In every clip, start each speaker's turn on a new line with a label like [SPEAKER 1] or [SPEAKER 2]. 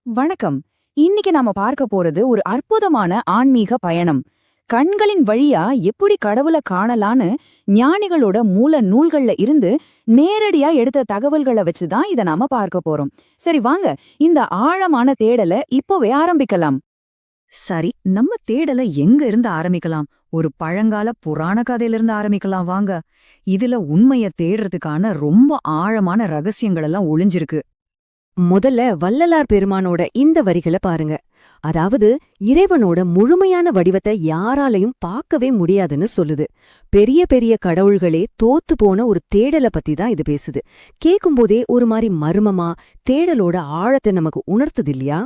[SPEAKER 1] வணக்கம். இன்னைக்கு நாம பார்க்க போறது ஒரு அற்புதமான ஆன்மீக பயணம். கண்களின் வழியா எப்படி கடவுள காணலான்னு ஞானிகளோட மூல நூல்கள்ல இருந்து நேரடியா எடுத்த தகவல்களை வச்சுதான் இத நாம பார்க்க போறோம். சரி வாங்க, இந்த ஆழமான தேடல இப்போவே ஆரம்பிக்கலாம்.
[SPEAKER 2] சரி, நம்ம தேடல எங்க இருந்து ஆரம்பிக்கலாம்? ஒரு பழங்கால புராண கதையிலிருந்து ஆரம்பிக்கலாம் வாங்க. இதுல உண்மைய தேடுறதுக்கான ரொம்ப ஆழமான ரகசியங்கள் எல்லாம் ஒளிஞ்சிருக்கு.
[SPEAKER 3] முதல்ல வள்ளலார் பெருமானோட இந்த வரிகளை பாருங்க. அதாவது இறைவனோட முழுமையான வடிவத்தை யாராலையும் பார்க்கவே முடியாதுன்னு சொல்லுது. பெரிய பெரிய கடவுள்களே தோத்து போன ஒரு தேடலை பத்தி தான் இது பேசுது. கேக்கும்போதே ஒரு மாதிரி மர்மமா தேடலோட ஆழத்தை நமக்கு உணர்த்துது இல்லையா?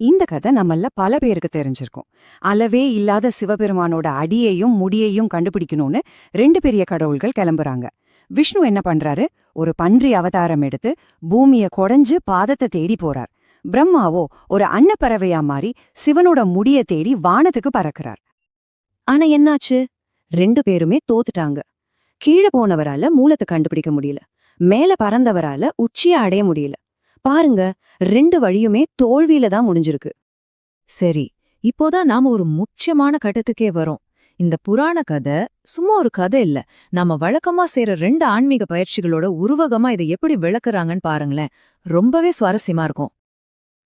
[SPEAKER 4] இந்த கதை நம்மள பல பேருக்கு தெரிஞ்சிருக்கும். அளவே இல்லாத சிவபெருமானோட அடியையும் முடியையும் கண்டுபிடிக்கணும்னு ரெண்டு பெரிய கடவுள்கள் கிளம்புறாங்க. விஷ்ணு என்ன பண்றாரு? ஒரு பன்றி அவதாரம் எடுத்து பூமிய கொடைஞ்சு பாதத்தை தேடி போறார். பிரம்மாவோ ஒரு அன்னப்பறவையா மாறி சிவனோட முடிய தேடி வானத்துக்கு பறக்கிறார்.
[SPEAKER 2] ஆனா என்னாச்சு? ரெண்டு பேருமே தோத்துட்டாங்க. கீழே போனவரால மூலத்தை கண்டுபிடிக்க முடியல, மேல பறந்தவரால உச்சிய அடைய முடியல. பாருங்க, ரெண்டு வழியுமே தோல்வியில தான் முடிஞ்சிருக்கு.
[SPEAKER 1] சரி, இப்போதான் நாம ஒரு முக்கியமான கட்டத்துக்கே வரோம். இந்த புராண கதை சும்மா ஒரு கதை இல்ல. நாம வழக்கமா செய்யற ரெண்டு ஆன்மீக பயிற்சிகளோட உருவகமா இதை எப்படி விளக்குறாங்கன்னு பாருங்களேன். ரொம்பவே சுவாரஸ்யமா இருக்கும்.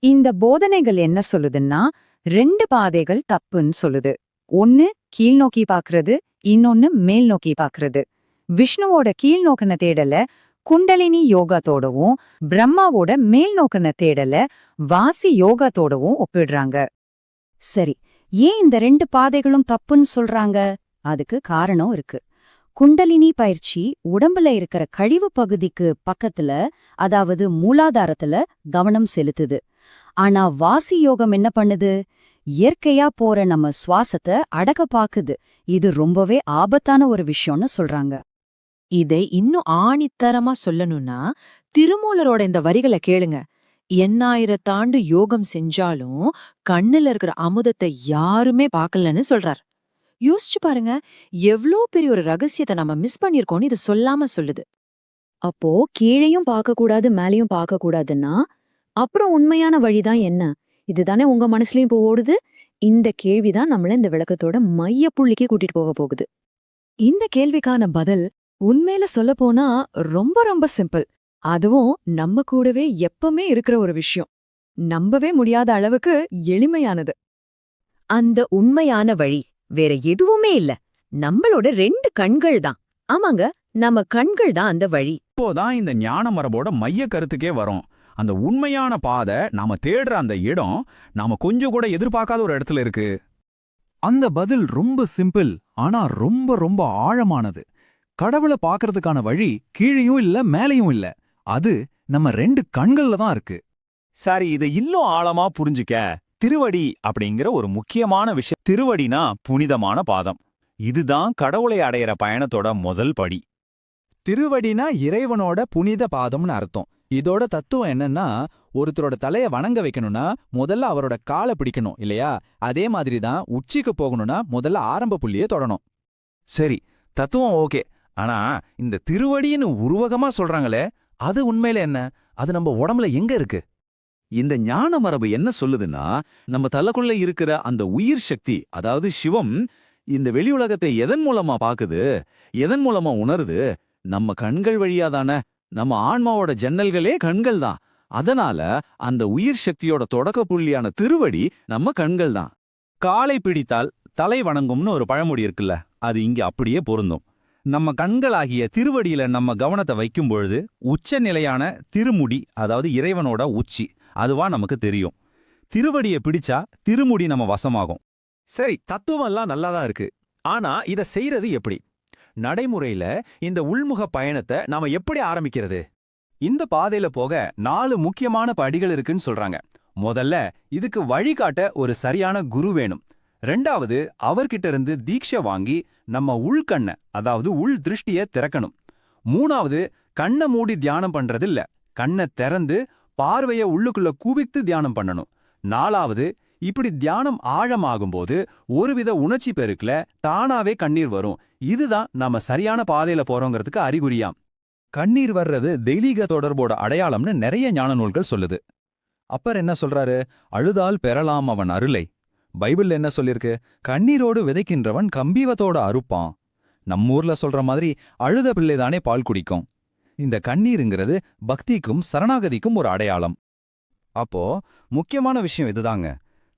[SPEAKER 1] இந்த போதனைகள் என்ன சொல்லுதுன்னா, ரெண்டு பாதைகள் தப்புன்னு சொல்லுது. ஒன்னு கீழ்நோக்கி பாக்குறது, இன்னொன்னு மேல் நோக்கி பாக்குறது. விஷ்ணுவோட கீழ்நோக்கின தேடல குண்டலினி யோகத்தோடவும், பிரம்மாவோட மேல் நோக்கின தேடல வாசி யோகத்தோடவும் ஒப்பிடுறாங்க.
[SPEAKER 3] சரி, ஏன் இந்த ரெண்டு பாதைகளும் தப்புன்னு சொல்றாங்க? அதுக்கு காரணம் இருக்கு. குண்டலினி பயிற்சி உடம்புல இருக்கிற கழிவு பகுதிக்கு பக்கத்துல, அதாவது மூலாதாரத்துல கவனம் செலுத்துது. ஆனா வாசி யோகம் என்ன பண்ணுது? இயற்கையா போற நம்ம சுவாசத்தை அடக்க பாக்குது. இது ரொம்பவே ஆபத்தான ஒரு விஷயம்னு சொல்றாங்க.
[SPEAKER 5] இதை இன்னும் ஆணித்தரமா சொல்லணும்னா, திருமூலரோட இந்த வரிகளை கேளுங்க. 8000 ஆண்டு யோகம் செஞ்சாலும் கண்ணுல இருக்கிற அமுதத்தை யாருமே பார்க்கலன்னு சொல்றார். யோசிச்சு பாருங்க, எவ்ளோ பெரிய ஒரு ரகசியத்தை நம்ம மிஸ் பண்ணிருக்கோம்னு இது சொல்லாம சொல்லுது.
[SPEAKER 2] அப்போ கீழையும் பார்க்க கூடாது, மேலையும் பார்க்க கூடாதுன்னா அப்புறம் உண்மையான வழிதான் என்ன? இதுதானே உங்க மனசுலயும் இப்போ ஓடுது. இந்த கேள்விதான் நம்மள இந்த விளக்கத்தோட மைய புள்ளிக்கு கூட்டிட்டு போக போகுது.
[SPEAKER 1] இந்த கேள்விக்கான பதில் உண்மையில சொல்லப்போனா ரொம்ப ரொம்ப சிம்பிள். அதுவும் நம்ம கூடவே எப்பவுமே இருக்கிற ஒரு விஷயம். நம்பவே முடியாத அளவுக்கு எளிமையானது.
[SPEAKER 2] அந்த உண்மையான வழி வேற எதுவுமே இல்ல, நம்மளோட ரெண்டு கண்கள் தான். ஆமாங்க, நம்ம கண்கள் தான் அந்த வழி.
[SPEAKER 6] இப்போதான் இந்த ஞான மரபோட மைய கருத்துக்கே வரும். அந்த உண்மையான பாதை, நாம தேடுற அந்த இடம், நாம கொஞ்சம் கூட எதிர்பார்க்காத ஒரு இடத்துல இருக்கு.
[SPEAKER 7] அந்த பதில் ரொம்ப சிம்பிள், ஆனா ரொம்ப ரொம்ப ஆழமானது. கடவுளை பார்க்கறதுக்கான வழி கீழேயும் இல்ல மேலையும் இல்ல, அது நம்ம ரெண்டு கண்கள்ல தான் இருக்கு.
[SPEAKER 6] சரி, இதை இன்னும் ஆழமா புரிஞ்சுக்க திருவடி அப்படிங்கிற ஒரு முக்கியமான விஷயம். திருவடினா புனிதமான பாதம். இதுதான் கடவுளை அடையிற பயணத்தோட முதல் படி.
[SPEAKER 7] திருவடினா இறைவனோட புனித பாதம்னு அர்த்தம். இதோட தத்துவம் என்னன்னா, ஒருத்தரோட தலைய வணங்க வைக்கணும்னா முதல்ல அவரோட காலை பிடிக்கணும் இல்லையா? அதே மாதிரி தான் உச்சிக்கு போகணும்னா முதல்ல ஆரம்ப புள்ளியை தொடணும்.
[SPEAKER 6] சரி, தத்துவம் ஓகே. ஆனா இந்த திருவடின்னு உருவகமா சொல்றாங்களே, அது உண்மையில என்ன? அது நம்ம உடம்புல எங்க இருக்கு? இந்த ஞான மரபு என்ன சொல்லுதுன்னா, நம்ம தலைக்குள்ள இருக்கிற அந்த உயிர் சக்தி, அதாவது சிவம், இந்த வெளி உலகத்தை எதன் மூலமா பாக்குது, எதன் மூலமா உணருது? நம்ம கண்கள் வழியாதானே. நம்ம ஆன்மாவோட ஜன்னல்களே கண்கள் தான். அதனால அந்த உயிர் சக்தியோட தொடக்க புள்ளியான திருவடி நம்ம கண்கள் தான். காலை பிடித்தால் தலை வணங்கும்னு ஒரு பழமொழி இருக்குல்ல, அது இங்க அப்படியே பொருந்தும். நம்ம கண்களாகிய திருவடியில நம்ம கவனத்தை வைக்கும் பொழுது உச்ச நிலையான திருமுடி, அதாவது இறைவனோட உச்சி, அதுவா நமக்கு தெரியும். திருவடியை பிடிச்சா திருமுடி நம்ம வசமாகும்.
[SPEAKER 8] சரி, தத்துவம்லாம் நல்லாதான் இருக்கு. ஆனா இத செய்யறது எப்படி? நடைமுறையில இந்த உள்முக பயணத்தை நாம எப்படி ஆரம்பிக்கிறது?
[SPEAKER 7] இந்த பாதையில போக 4 முக்கியமான படிகள் இருக்குன்னு சொல்றாங்க. முதல்ல இதுக்கு வழிகாட்ட ஒரு சரியான குரு வேணும். ரெண்டாவது, அவர்கிட்ட இருந்து தீட்சை வாங்கி நம்ம உள்கண்ண, அதாவது உள் திருஷ்டிய திறக்கணும். மூணாவது, கண்ணை மூடி தியானம் பண்றது இல்ல, கண்ணை திறந்து பார்வைய உள்ளுக்குள்ள குவித்து தியானம் பண்ணணும். நாலாவது, இப்படி தியானம் ஆழமாகும்போது ஒருவித உணர்ச்சி பெருக்குல தானாவே கண்ணீர் வரும். இதுதான் நாம சரியான பாதையில போறோங்கிறதுக்கு அறிகுறியாம்.
[SPEAKER 6] கண்ணீர் வர்றது தெய்வீக தொடர்போட அடையாளம்னு நிறைய ஞான நூல்கள் சொல்லுது.
[SPEAKER 7] அப்பர் என்ன சொல்றாரு? அழுதால் பெறலாம் அவன் அருளை. பைபிள் என்ன சொல்லிருக்கு? கண்ணீரோடு விதைக்கின்றவன் கம்பீவத்தோட அறுப்பான். நம்மூர்ல சொல்ற மாதிரி அழுத பிள்ளைதானே பால் குடிக்கும். இந்த கண்ணீருங்கிறது பக்திக்கும் சரணாகதிக்கும் ஒரு அடையாளம். அப்போ முக்கியமான விஷயம் இதுதாங்க.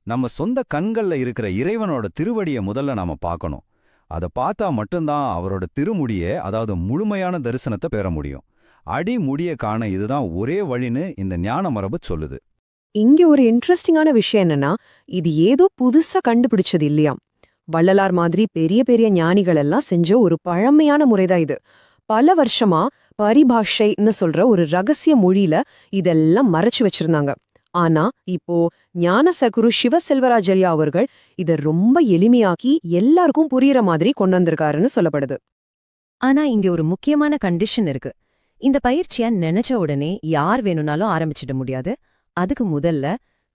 [SPEAKER 7] நம்ம சொந்த கண்கள்ல இருக்கிற இறைவனோட திருவடியை முதல்ல நாம பார்க்கணும். அதை பார்த்தா மட்டும்தான் அவரோட திருமுடியை, அதாவது முழுமையான தரிசனத்தை பெற முடியும். அடி முடிய காண இதுதான் ஒரே வழின்னு இந்த ஞான மரபு சொல்லுது.
[SPEAKER 2] இங்க ஒரு இன்ட்ரெஸ்டிங்கான விஷயம் என்னன்னா, இது ஏதோ புதுசா கண்டுபிடிச்சது இல்லையாம். வள்ளலார் மாதிரி பெரிய பெரிய ஞானிகள் எல்லாம் செஞ்ச ஒரு பழமையான முறைதான் இது. பல வருஷமா பரிபாஷைன்னு சொல்ற ஒரு ரகசிய மொழியில இதெல்லாம் மறைச்சு வச்சிருந்தாங்க. ஆனா இப்போ ஞான சர்க்குரு சிவ செல்வராஜரியா அவர்கள் இத ரொம்ப எளிமையாக்கி எல்லாருக்கும் புரியுற மாதிரி கொண்டு வந்திருக்காருன்னு சொல்லப்படுது.
[SPEAKER 3] ஆனா இங்க ஒரு முக்கியமான கண்டிஷன் இருக்கு. இந்த பயிற்சிய நினைச்ச உடனே யார் வேணும்னாலும் ஆரம்பிச்சிட முடியாது. அதுக்கு முதல்ல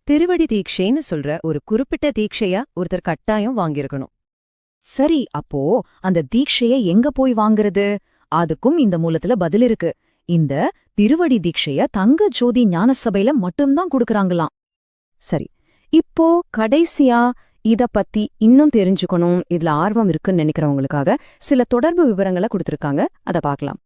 [SPEAKER 3] திருவடி தீட்சைன்னு சொல்ற ஒரு குறிப்பிட்ட தீட்சைய ஒருத்தர் கட்டாயம் வாங்கியிருக்கணும்.
[SPEAKER 1] சரி, அப்போ அந்த தீட்சைய எங்க போய் வாங்குறது? அதுக்கும் இந்த மூலத்துல பதில் இருக்கு. இந்த திருவடி தீட்சைய தங்க ஜோதி ஞான சபையில மட்டும்தான் கொடுக்கறாங்களாம்.
[SPEAKER 2] சரி, இப்போ கடைசியா இத பத்தி இன்னும் தெரிஞ்சுக்கணும், இதுல ஆர்வம் இருக்குன்னு நினைக்கிறவங்களுக்காக சில தொடர்பு விவரங்களை கொடுத்திருக்காங்க. அத பார்க்கலாம்.